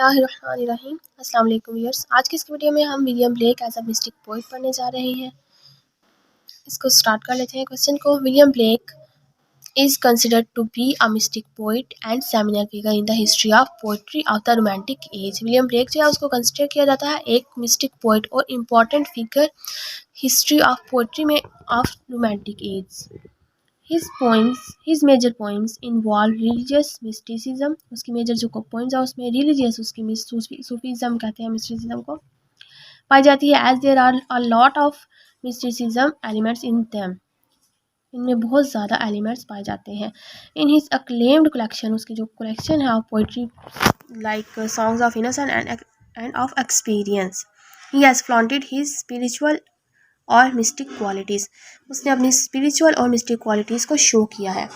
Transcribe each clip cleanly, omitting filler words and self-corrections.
बिस्मिल्लाहिर्रहमानिर्रहीम। अस्सलाम वालेकुम व्यूअर्स। आज की इस वीडियो में हम William Blake as a mystic poet पढ़ने जा रहे हैं। इसको स्टार्ट कर लेते हैं क्वेश्चन को। William Blake is considered to be a mystic poet and seminal figure in the history of poetry of the romantic age। William Blake जो है उसको कंसिडर किया जाता है एक मिस्टिक पोइट और important figure history of poetry में of romantic age. His major poems involve religious mysticism। उसकी मेजर जो poems है उसमें रिलीजियस उसकी सूफीज़म कहते हैं मिस्टिसिज्म को पाई जाती है। As there are a lot of mysticism elements in them. इनमें बहुत ज़्यादा एलिमेंट्स पाए जाते हैं। इन हिज अक्लेम्ड कलेक्शन उसकी जो कलेक्शन है of poetry like songs of innocence and of experience. He has flaunted his spiritual और मिस्टिक क्वालिटीज़। उसने अपनी स्पिरिचुअल और मिस्टिक क्वालिटीज़ को शो किया है।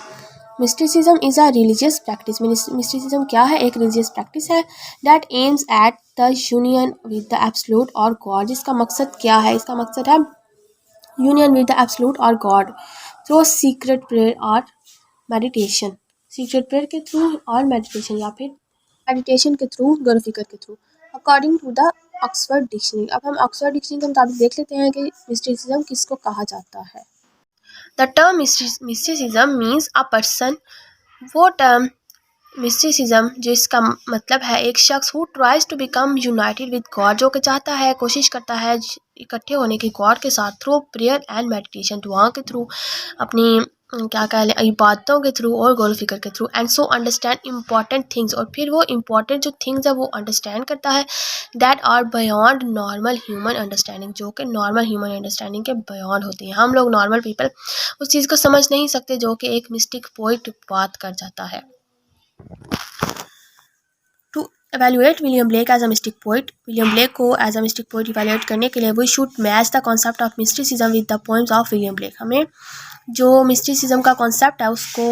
Mysticism is a religious practice. Mysticism क्या है? एक रिलीजियस प्रैक्टिस है that aims at the union with the absolute और गॉड। जिसका मकसद क्या है? इसका मकसद है यूनियन विद द एब्सोल्यूट और गॉड थ्रू सीक्रेट प्रेयर और मेडिटेशन। सीक्रेट प्रेयर के थ्रू और मेडिटेशन या फिर मेडिटेशन के थ्रू, गौर फिक्र के through. According to the Oxford dictionary. अब हम ऑक्सफोर्ड डिक्शनरी के मुताबिक देख लेते हैं कि मिस्टिसिज्म किसको कहा जाता है। The term mysticism means a person. वो टर्म मिस्टिसिज्म जो इसका मतलब है एक शख्स who tries to become united with God, जो कि चाहता है, कोशिश करता है इकट्ठे होने की गॉड के साथ थ्रू प्रेयर एंड मेडिटेशन, दुआओं के थ्रू, अपनी क्या कह लें इबादतों के थ्रू और गौर फिक्र के through. And so understand important things, और फिर वो इम्पॉर्टेंट जो थिंग्स है वो अंडरस्टैंड करता है that are beyond normal human understanding, जो कि नॉर्मल ह्यूमन अंडरस्टैंडिंग के बियॉन्ड होती हैं। हम लोग नॉर्मल पीपल उस चीज़ को समझ नहीं सकते जो कि एक मिस्टिक पोइट बात कर जाता है। To evaluate William Blake as a mystic poet, William Blake को as a mystic poet evaluate करने के लिए we should match the concept of mysticism with the poems of William Blake. हमें जो मिस्टिसिज्म का कॉन्सेप्ट है उसको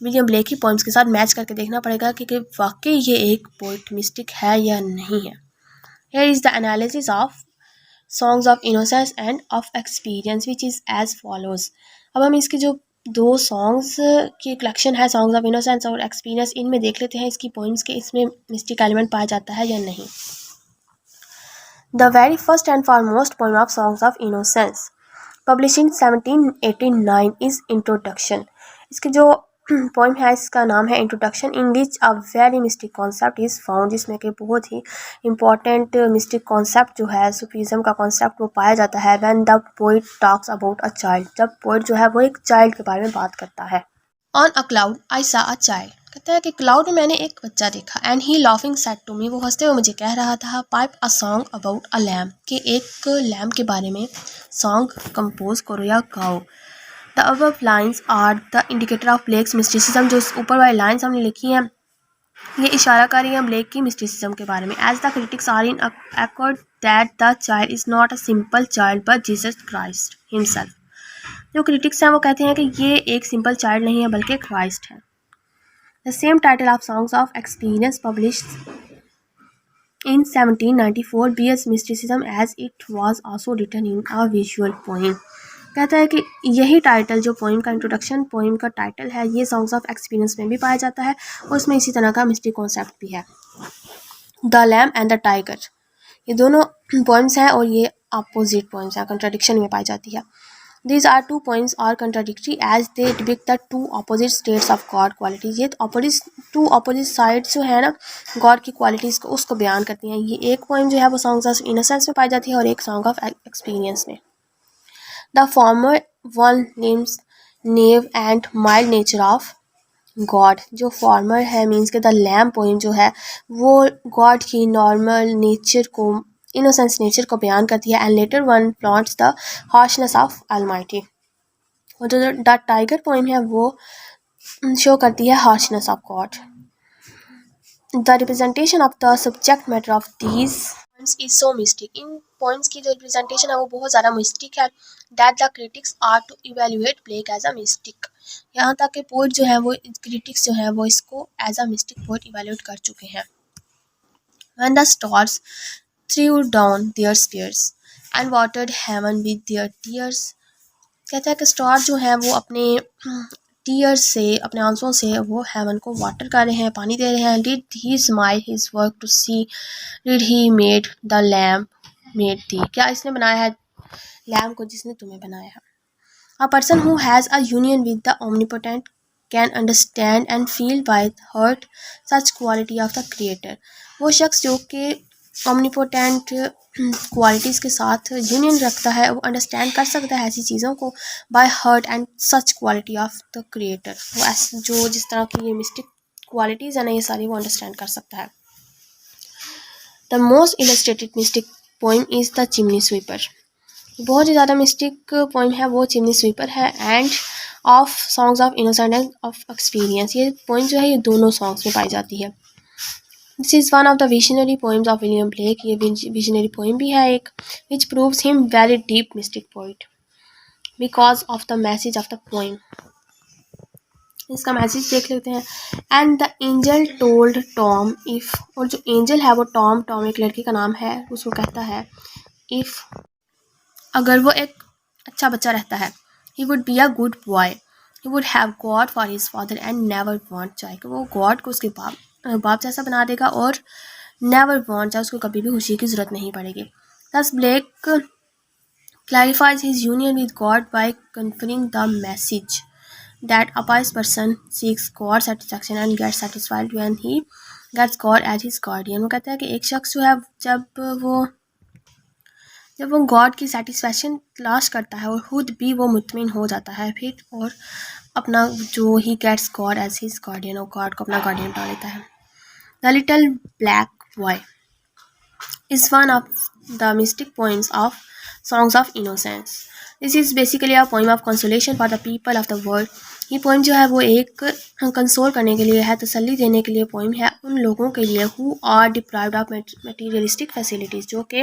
विलियम ब्लेक की पोएम्स के साथ मैच करके देखना पड़ेगा कि वाकई ये एक पोइट मिस्टिक है या नहीं है। Here is the analysis of songs of innocence and of experience which is as follows। अब हम इसके जो दो सॉन्ग्स की कलेक्शन है सॉन्ग्स ऑफ इनोसेंस और एक्सपीरियंस, इनमें देख लेते हैं इसकी पोइम्स के इसमें मिस्टिक एलिमेंट पाया जाता है या नहीं। The very first and foremost poem of songs of innocence publish in 1789 is introduction. इसके जो पोइम है इसका नाम है introduction. In which a very mistake concept is found, जिसमें कि बहुत ही इंपॉर्टेंट मिस्टिक कॉन्सेप्ट जो है सूफीज़म का कॉन्सेप्ट वो पाया जाता है। When the poet talks about a child, जब पोइट जो है वो एक चाइल्ड के बारे में बात करता है। ऑन अ क्लाउड आई सा अ चाइल्ड, कहता है कि क्लाउड में मैंने एक बच्चा देखा। And he laughing said to me, वो हंसते हुए मुझे कह रहा था pipe a song about a lamp, कि एक लैम्प के बारे में सॉन्ग कंपोज करो या गाओ। The above lines are the indicator of Blake's mysticism, जो ऊपर वाली लाइन्स हमने लिखी हैं ये इशारा कर रही है ब्लेक की मिस्टिसिज्म के बारे में। As the critics are in accord that the child is not a simple child but Jesus Christ himself. जो क्रिटिक्स हैं वो कहते हैं कि ये एक सिंपल चाइल्ड नहीं है बल्कि क्राइस्ट है। The same title of songs of experience publish in 1794 bears mysticism as it was also written in a visual poem। कहता है कि यही टाइटल जो पोइम का इंट्रोडक्शन पोइम का टाइटल है ये सॉन्ग्स ऑफ एक्सपीरियंस में भी पाया जाता है और उसमें इसी तरह का मिस्टिक कॉन्सेप्ट भी है। The lamp and the tiger, ये दोनों पोइम्स हैं और ये अपोजिट पोइम्स हैं, कंट्राडिक्शन में पाई जाती है। These are two poems are contradictory as they depict the two opposite states of God qualities। ये टू opposite sides जो है ना गॉड की क्वालिटीज़ को उसको बयान करती हैं। ये एक पोइम जो है वो सॉन्ग्स ऑफ इनोसेंस में पाई जाती है और एक सॉन्ग ऑफ एक्सपीरियंस में। The former one names naive and mild nature of God, जो फॉर्मर है मीन्स के द लैम्प पोइम जो है वो गॉड की नॉर्मल नेचर को इनोसेंस नेचर को बयान करती है। And latter one flaunts the harshness of almighty, और जो द टाइगर पोइम है वो शो करती है harshness of God. The representation of the subject matter of these poems is so mystic, इन पोइम्स की जो रिप्रेजेंटेशन है वो बहुत ज़्यादा मिस्टिक है। That the critics are to evaluate Blake as a mystic, यहाँ तक कि पोइट जो है वो क्रिटिक्स जो है वो इसको as a mystic poet evaluate कर चुके हैं। When the stars threw down their spears and watered heaven with their tears, कहता है कि स्टार जो है वो अपने टीयर्स से, अपने आंसुओं से वो हेवन को वाटर कर रहे हैं, पानी दे रहे हैं. Did he smile his work to see, did he made the lamp made thee, क्या इसने बनाया है लैम्प को जिसने तुम्हें बनाया है. A person who has a union with the omnipotent can understand and feel by heart such quality of the creator. वो शख्स जो कि omnipotent क्वालिटीज़ के साथ यूनियन रखता है वो अंडरस्टैंड कर सकता है ऐसी चीज़ों को by heart and such quality of the creator. वो ऐसे जो जिस तरह की ये मिस्टिक क्वालिटीज़ है ना ये सारी वो अंडरस्टैंड कर सकता है. The most illustrated mystic poem is the chimney sweeper. बहुत ही ज़्यादा मिस्टिक पोइम है वो चिमनी स्वीपर है. And of songs of innocent and of experience, ये पोइम जो है ये दोनों सॉन्ग्स में पाई जाती है. This is one of the visionary poems of William Blake, ये विजनरी पोइम भी है एक, which proves him very deep mystic poet because of the message of the poem. इसका मैसेज देख लेते हैं. And the angel told Tom if, और जो एंजल है वो टॉम एक लड़की का नाम है, उसको कहता है इफ़, अगर वो एक अच्छा बच्चा रहता है, he would be a good boy, he would have God for his father and never want joy, कि वो गॉड को उसके बाप जैसा बना देगा और never want joy, उसको कभी भी खुशी की ज़रूरत नहीं पड़ेगी. Thus Blake clarifies his union with God by conferring the message that a pious person seeks God satisfaction and gets satisfied when he gets God as his guardian. वो कहता है कि एक शख्स जो है जब वो गॉड की सेटिस्फैक्शन तलाश करता है और खुद भी वो मुतमिन हो जाता है फिर, और अपना जो he gets God as his guardian, और गॉड को अपना गार्डियन बना लेता है. The little black boy is one of the mystic poems of songs of innocence. This is basically a poem of consolation for the people of the world. ये poem जो है वो एक कंसोल करने के लिए है, तसल्ली देने के लिए पोइम है उन लोगों के लिए who are deprived of materialistic facilities, जो कि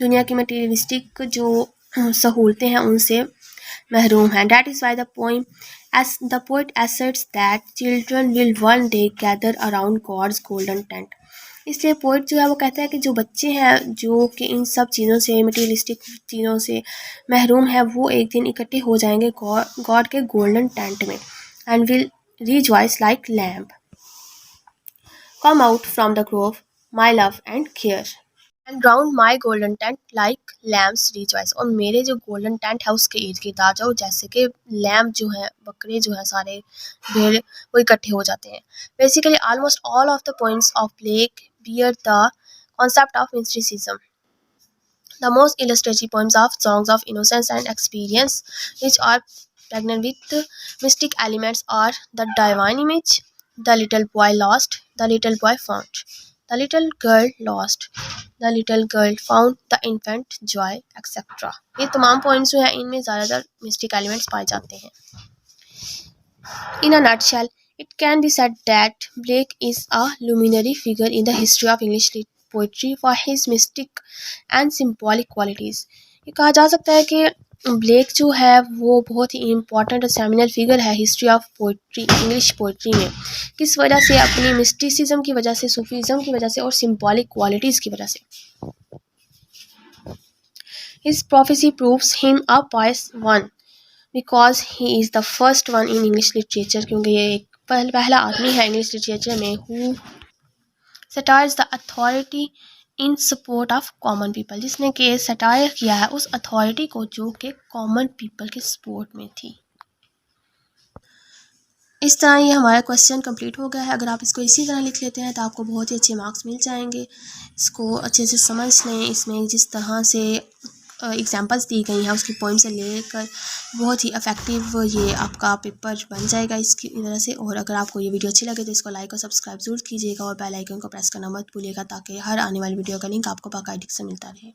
दुनिया की मटीरियलिस्टिक जो सहूलतें हैं उनसे महरूम हैं. That is why the poem as the poet asserts that children will one day gather around God's golden tent. इसलिए पोइट जो है वो कहता है कि जो बच्चे हैं जो कि इन सब चीज़ों से, मटीरियलिस्टिक चीज़ों से महरूम है, वो एक दिन इकट्ठे हो जाएंगे गॉड के गोल्डन टेंट में. And will rejoice like lamp come out from the Grove my love and care and round my golden tent like lamps rejoice. और मेरे जो गोल्डन टेंट है उसके इर्द गिर्द आ जाओ जैसे कि लैम्प जो है, बकरे जो है, सारे भेड़ वो इकट्ठे हो जाते हैं. Basically almost all of the points of Blake bear the concept of mysticism. The most illustrative poems of songs of innocence and experience, which are pregnant with mystic elements, are The Divine Image, The Little Boy Lost, The Little Boy Found, The Little Girl Lost, The Little Girl Found, The Infant Joy, etc. ये तमाम poems जो है इनमें ज़्यादातर mystic elements पाए जाते हैं. In a nutshell, it can be said that Blake is a luminary figure in the history of English poetry for his mystic and symbolic qualities. ये कहा जा सकता है कि ब्लेक जो है वो बहुत ही इम्पॉर्टेंट और सेमिनल फिगर है history of poetry, English poetry में. किस वजह से? अपनी मिस्टिसिज्म की वजह से, सूफीज़म की वजह से और सिम्बॉलिक क्वालिटीज़ की वजह से. His prophecy proves him a pious one because he is the first one in English literature, क्योंकि ये एक पहला आदमी है इंग्लिश लिटरेचर में who satires the authority in support of common people, जिसने कि सटायर किया है उस अथॉरिटी को जो कि कॉमन पीपल के सपोर्ट में थी. इस तरह ये हमारा क्वेश्चन कंप्लीट हो गया है. अगर आप इसको इसी तरह लिख लेते हैं तो आपको बहुत ही अच्छे मार्क्स मिल जाएंगे. इसको अच्छे से समझ लें. इसमें जिस तरह से एग्जांपल्स दी गई हैं उसकी पोइम से लेकर बहुत ही इफेक्टिव ये आपका पेपर बन जाएगा इसकी वजह से. और अगर आपको ये वीडियो अच्छी लगे तो इसको लाइक और सब्सक्राइब जरूर कीजिएगा और बेल आइकन को प्रेस करना मत भूलिएगा ताकि हर आने वाली वीडियो का लिंक आपको बाकायदगी से मिलता रहे.